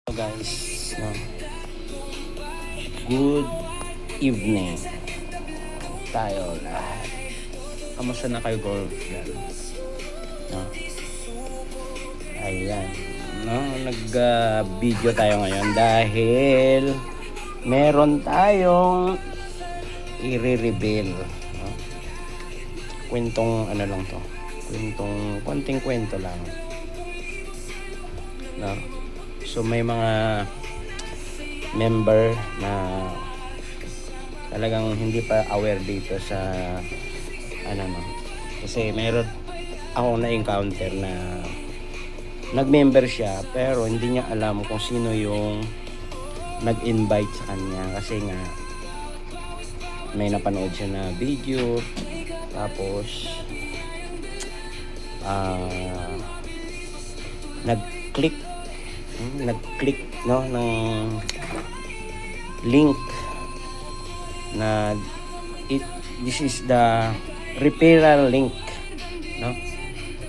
Guys, no? Good evening tayo lahat. Kamusta na kayo, golf? No? Ayan, no? Nag-video tayo ngayon dahil meron tayong i-reveal, no? Kwentong ano lang to, konting kwento lang, no? So may mga member na talagang hindi pa aware dito sa no. Kasi meron ako na-encounter na nag-member siya pero hindi niya alam kung sino yung nag-invite sa kanya, kasi nga may napanood siya na video, tapos nag-click no ng link na this is the referral link, no?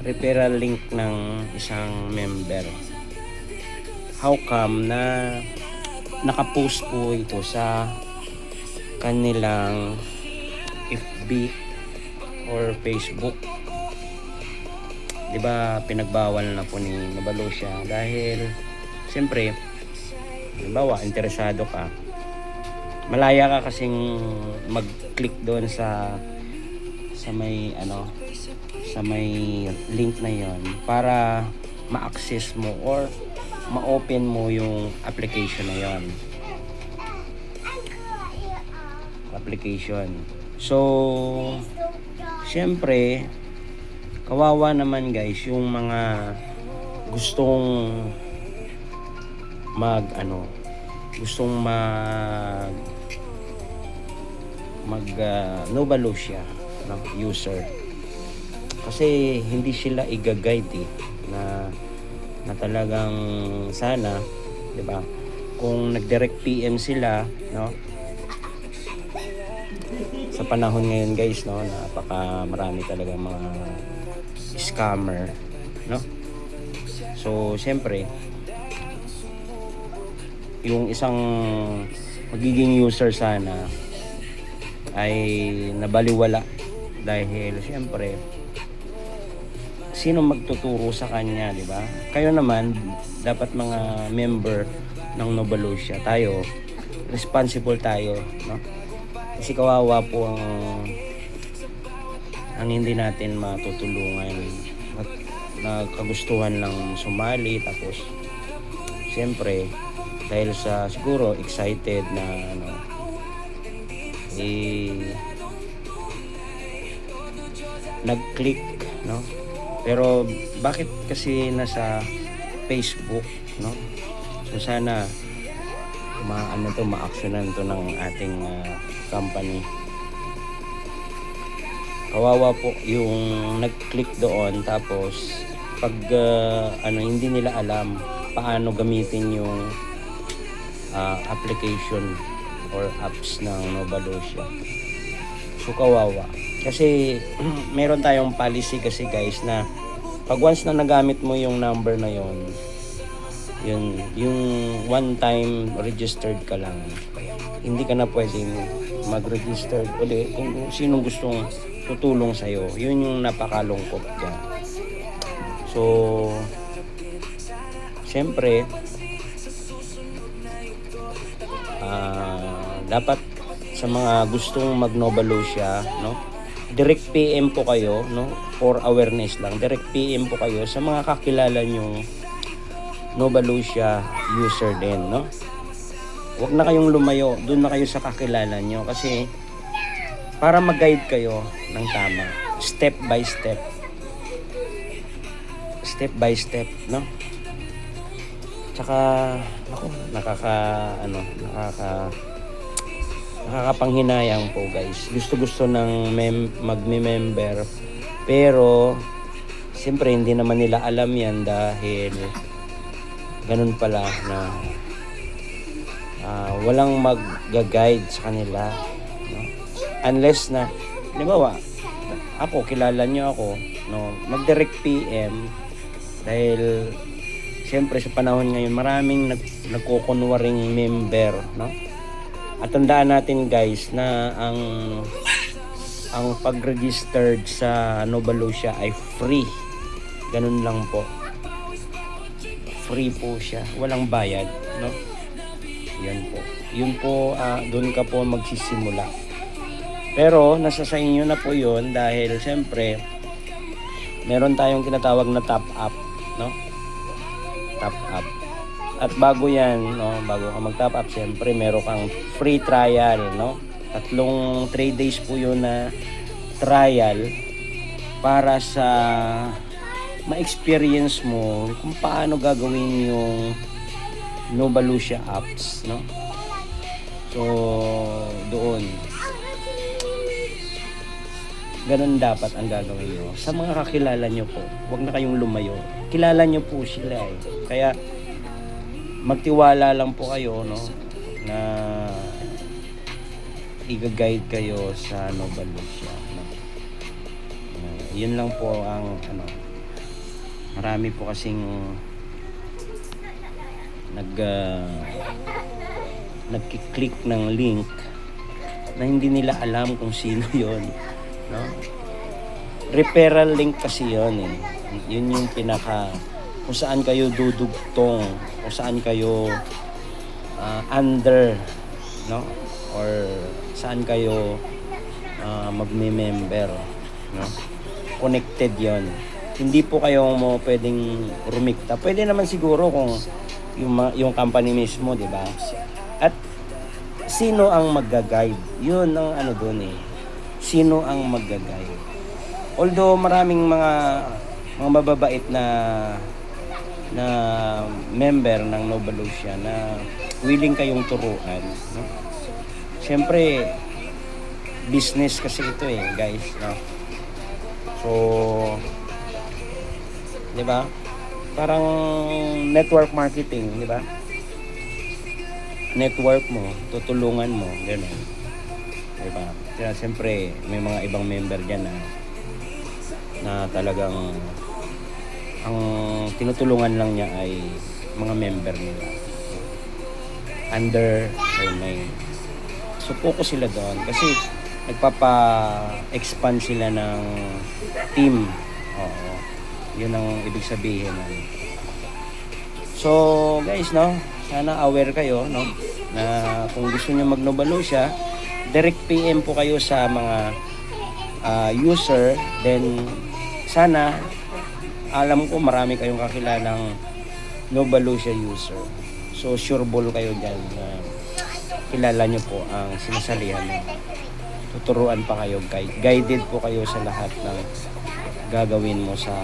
Referral link ng isang member. How come na nakapost po ito sa kanilang FB or Facebook? 'Di ba pinagbawal na po ni Novalucia dahil siyempre, halimbawa, interesado ka, malaya ka kasing mag-click doon sa may sa may link na yon para ma-access mo or ma-open mo yung application na yon. So, siyempre, kawawa naman guys yung mga gustong Novalucia, no, user, kasi hindi sila i-guide na talagang sana, 'di ba, kung nag-direct PM sila, no, sa panahon ngayon guys, no, napaka marami talaga mga scammer, no. So siyempre yung isang magiging user sana ay nabaliwala dahil siyempre sino magtuturo sa kanya, di ba? Kayo naman dapat mga member ng Novalucia, tayo responsible tayo, no? Kasi kawawa po ang hindi natin matutulungan at nagkagustuhan lang sumali, tapos siyempre dahil sa siguro excited na nag-click, no? Pero bakit kasi nasa Facebook, no? So sana ma-actionan to ng ating company. Kawawa po yung nag-click doon, tapos pag hindi nila alam paano gamitin yung application or apps ng Novalucia. So kawawa. Kasi meron tayong policy kasi guys na pag once na nagamit mo yung number na yon, yung one time registered ka lang, hindi ka na pwedeng mag-register uli kung sinong gustong tutulong sa'yo. Yun yung napakalungkot dyan. So siyempre dapat sa mga gustong mag-Novalucia, no, direct PM po kayo, no, for awareness lang, direct PM po kayo sa mga kakilala nyong Novalucia user din, no. Huwag na kayong lumayo, doon na kayo sa kakilala nyo, kasi para mag-guide kayo ng tama, step by step, no. Tsaka nakakapanghinayang po guys. Gusto ng magme-member, pero siyempre hindi naman nila alam yan dahil ganun pala na walang mag-guide sa kanila, no? Unless na, halimbawa, ako, kilala nyo ako, no, mag-direct PM dahil siyempre sa panahon ngayon, maraming nagkukunwaring member, no? At tandaan natin guys na ang pag-registered sa Novalucia ay free. Ganun lang po. Free po siya. Walang bayad, no? Yan po. Yun po, doon ka po magsisimula. Pero, nasa sa inyo na po yun dahil siyempre, meron tayong tinatawag na top up, no? Top up. At bago yan, no, bago ka mag-top up, siyempre, meron kang free trial, no? 3 days po yun na trial para sa ma-experience mo kung paano gagawin yung Novalucia apps, no? So, doon. Ganun dapat ang gagawin nyo. Sa mga kakilala nyo po, huwag na kayong lumayo. Kilala nyo po sila eh. Kaya, magtiwala lang po kayo, no? Na i-guide kayo sa Novalucia, no? Yun lang po ang, marami po kasing nagki-click ng link na hindi nila alam kung sino yon, no? Referral link kasi yon eh. Yun yung pinaka kung saan kayo dudugtong, kung saan kayo under, no? Or saan kayo magme-member, no? Connected yon. Hindi po kayo mo pwedeng rumikta. Pwede naman siguro kung yung company mismo, di ba? At sino ang magga-guide? Yun ang doon eh. Sino ang magga-guide? Although maraming mga mababait na member ng Novalucia na willing kayong turuan, no? Siyempre, business kasi ito eh, guys, no? So, di ba? Parang network marketing, di ba? Network mo, tutulungan mo, gano'n. Di ba? Kaya siyempre, may mga ibang member dyan na talagang ang tinutulungan lang niya ay mga member nila under her name. So, focus sila doon kasi nagpapa-expand sila ng team. Oo. Yun ang ibig sabihin. So, guys, no? Sana aware kayo, no? Na kung gusto niyo mag-Novalucia, direct PM po kayo sa mga user. Then, sana, alam ko marami kayong kakilalang Novalucia user. So, sureball kayo dyan na kilala nyo po ang sinasalihan nyo. Tuturuan pa kayo, guided po kayo sa lahat ng gagawin mo sa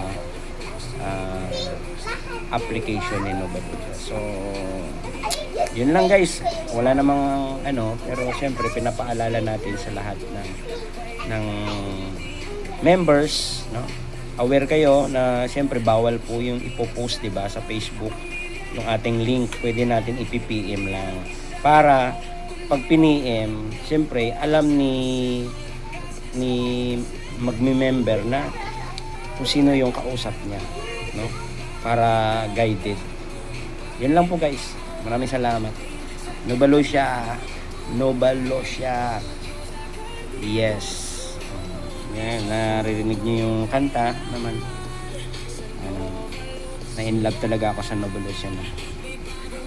application ni Novalucia. So, yun lang guys. Wala namang pero siyempre pinapaalala natin sa lahat ng members, no? Aware kayo na siyempre bawal po yung ipopost, diba, sa Facebook yung ating link. Pwede natin ipi-PM lang para pag piniem, siyempre alam ni magme-member na kung sino yung kausap niya, no? Para guided. Yan lang po guys. Maraming salamat. Novalucia. Yes. Yan, naririnig niyo yung kanta naman. Na in love talaga ako sa Novalucia na.